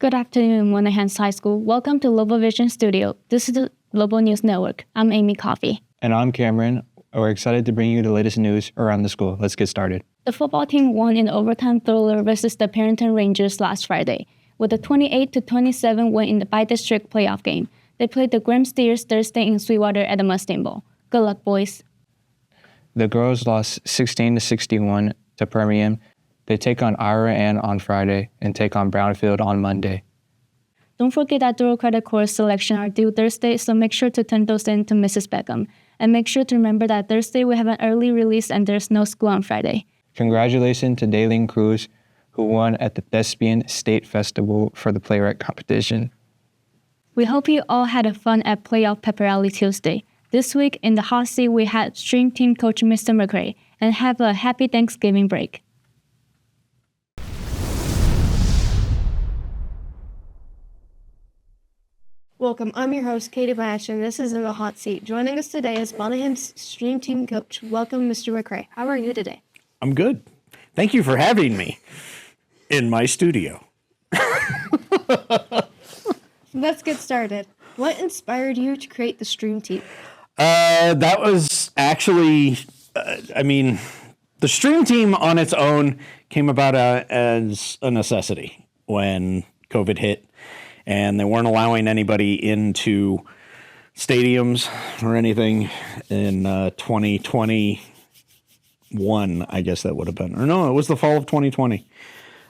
Good afternoon, Monahans High School. Welcome to Lobo Vision Studio. This is the Lobo News Network. I'm Amy Coffey. And I'm Cameron. We're excited to bring you the latest news around the school. Let's get started. The football team won in overtime thriller versus the Parrington Rangers last Friday, with a 28-27 win in the by-district playoff game. They played the Grim Steers Thursday in Sweetwater at the Mustang Bowl. Good luck, boys. The girls lost 16-61 to Permian. They take on Ira Ann on Friday and take on Brownfield on Monday. Don't forget that dual credit course selection are due Thursday, so make sure to turn those in to Mrs. Beckham. And make sure to remember that Thursday we have an early release and there's no school on Friday. Congratulations to Daylene Cruz, who won at the Thespian State Festival for the playwright competition. We hope you all had a fun at Playoff Pepper Rally Tuesday. This week in the hot seat we had Stream Team Coach Mr. McCrae, and have a happy Thanksgiving break. Welcome, I'm your host, Katie Bash, and this is In the Hot Seat. Joining us today is Monahan's Stream Team Coach. Welcome, Mr. McCrae. How are you today? I'm good. Thank you for having me in my studio. Let's get started. What inspired you to create the Stream Team? That was actually, the Stream Team on its own came about as a necessity when COVID hit. And they weren't allowing anybody into stadiums or anything in 2021, I guess that would have been. Or no, it was the fall of 2020.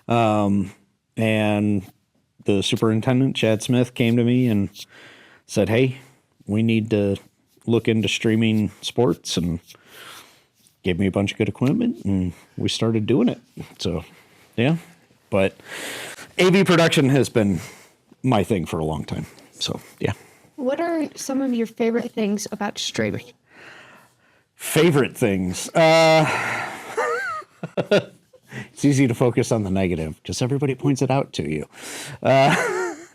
And the superintendent, Chad Smith, came to me and said, hey, we need to look into streaming sports, and gave me a bunch of good equipment, and we started doing it. So, yeah. But AV production has been my thing for a long time. So, yeah. What are some of your favorite things about streaming? Favorite things? It's easy to focus on the negative because everybody points it out to you.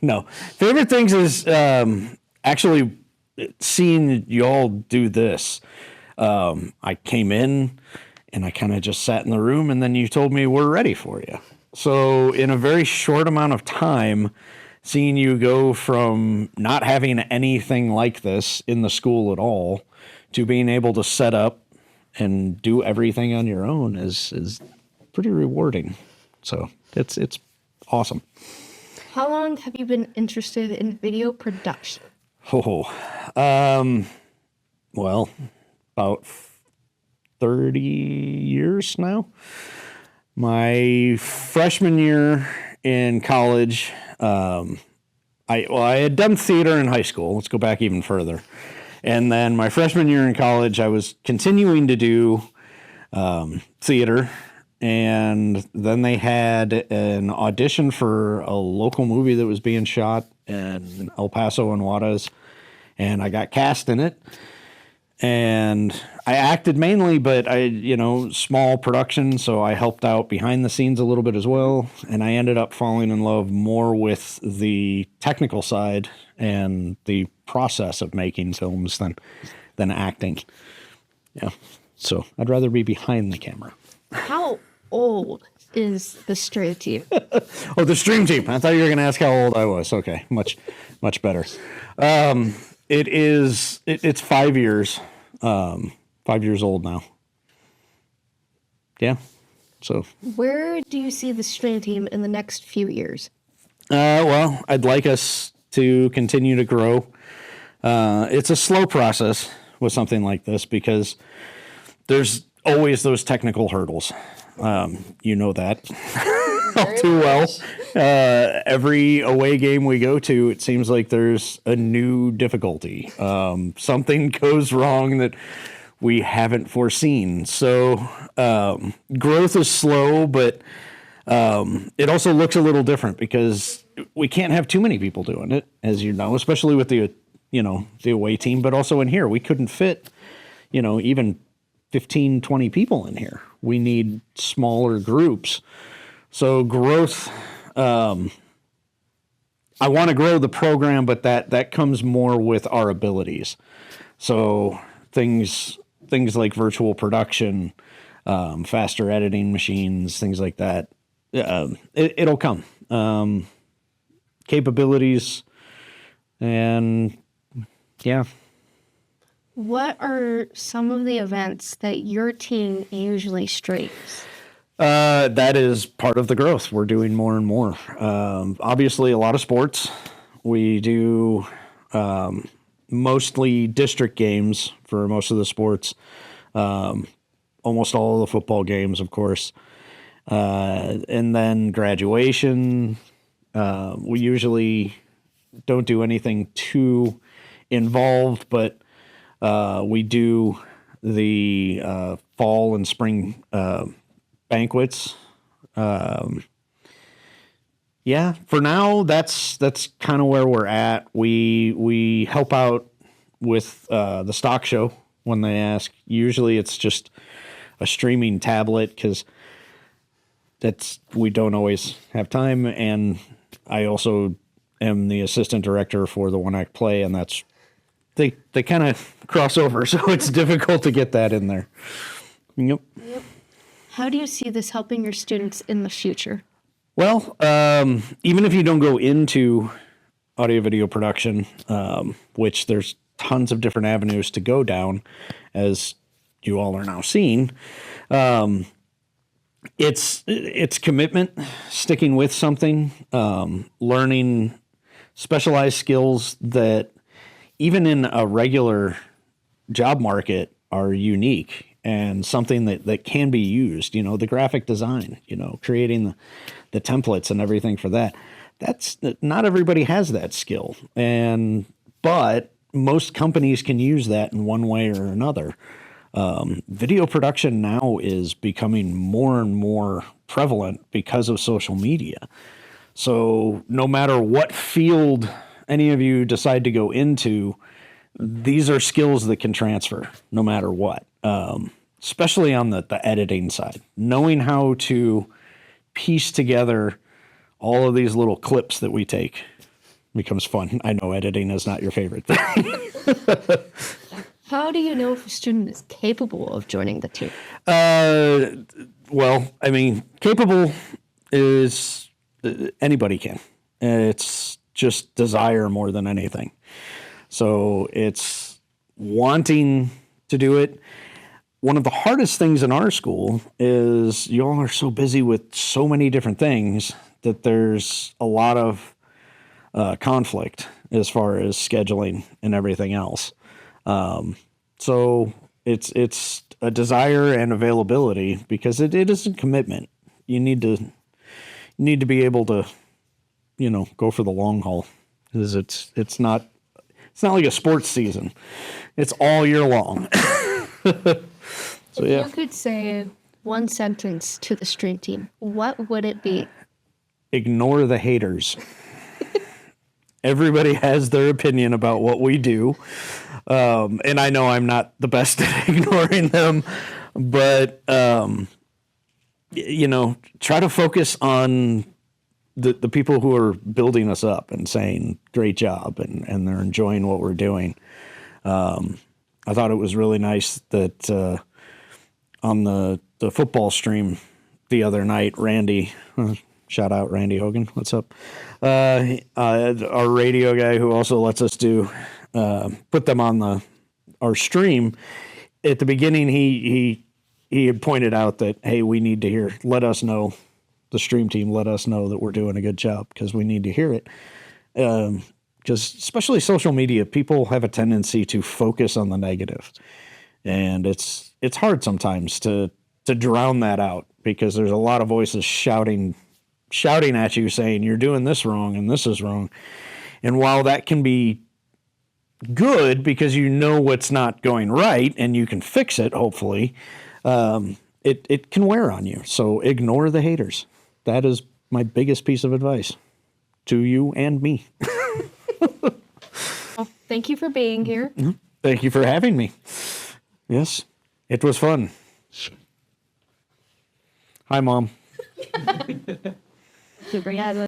No. Favorite things is actually seeing y'all do this. I came in and I kind of just sat in the room, and then you told me we're ready for you. So in a very short amount of time, seeing you go from not having anything like this in the school at all to being able to set up and do everything on your own is pretty rewarding. So it's awesome. How long have you been interested in video production? Well, about 30 years now. My freshman year in college, I had done theater in high school. Let's go back even further. And then my freshman year in college, I was continuing to do theater. And then they had an audition for a local movie that was being shot in El Paso and Juarez. And I got cast in it. And I acted mainly, but small production, so I helped out behind the scenes a little bit as well. And I ended up falling in love more with the technical side and the process of making films than acting. Yeah. So I'd rather be behind the camera. How old is the Stream Team? Oh, the Stream Team. I thought you were going to ask how old I was. Okay. Much better. It's 5 years. 5 years old now. Yeah. So. Where do you see the Stream Team in the next few years? Well, I'd like us to continue to grow. It's a slow process with something like this because there's always those technical hurdles. You know that all too well. Every away game we go to, it seems like there's a new difficulty. Something goes wrong that we haven't foreseen. So growth is slow, but it also looks a little different because we can't have too many people doing it, as you know, especially with the away team, but also in here. We couldn't fit, even 15, 20 people in here. We need smaller groups. So growth, I want to grow the program, but that comes more with our abilities. So things like virtual production, faster editing machines, things like that. It'll come. capabilities, and yeah. What are some of the events that your team usually streams? That is part of the growth. We're doing more and more. Obviously, a lot of sports. We do mostly district games for most of the sports. Almost all of the football games, of course. And then graduation. We usually don't do anything too involved, but we do the fall and spring banquets. Yeah, for now, that's kind of where we're at. We help out with the stock show when they ask. Usually it's just a streaming tablet because we don't always have time. And I also am the assistant director for the One Act Play, and that's they kind of cross over, so it's difficult to get that in there. Yep. How do you see this helping your students in the future? Well, even if you don't go into audio video production, which there's tons of different avenues to go down, as you all are now seeing, it's commitment, sticking with something, learning specialized skills that even in a regular job market are unique and something that can be used. You know, the graphic design, creating the templates and everything for that. That's not everybody has that skill, but most companies can use that in one way or another. Video production now is becoming more and more prevalent because of social media. So no matter what field any of you decide to go into, these are skills that can transfer no matter what, especially on the editing side. Knowing how to piece together all of these little clips that we take becomes fun. I know editing is not your favorite thing. How do you know if a student is capable of joining the team? Well, I mean, capable is anybody can. It's just desire more than anything. So it's wanting to do it. One of the hardest things in our school is you all are so busy with so many different things that there's a lot of conflict as far as scheduling and everything else. So it's a desire and availability because it is a commitment. You need to be able to, go for the long haul, because it's not like a sports season. It's all year long. So yeah. If you could say one sentence to the stream team, what would it be? Ignore the haters. Everybody has their opinion about what we do. And I know I'm not the best at ignoring them, but, try to focus on the people who are building us up and saying, great job, and they're enjoying what we're doing. I thought it was really nice that on the football stream the other night, Randy, shout out Randy Hogan, what's up? Our radio guy who also lets us put them on our stream. At the beginning, he had pointed out that, hey, we need to let us know, the stream team, let us know that we're doing a good job, because we need to hear it. Because especially social media, people have a tendency to focus on the negative. And it's hard sometimes to drown that out, because there's a lot of voices shouting at you saying you're doing this wrong and this is wrong. And while that can be good because you know what's not going right and you can fix it, hopefully, it can wear on you. So ignore the haters. That is my biggest piece of advice to you and me. Well, thank you for being here. Mm-hmm. Thank you for having me. Yes, it was fun. Hi, Mom. Super. Yeah,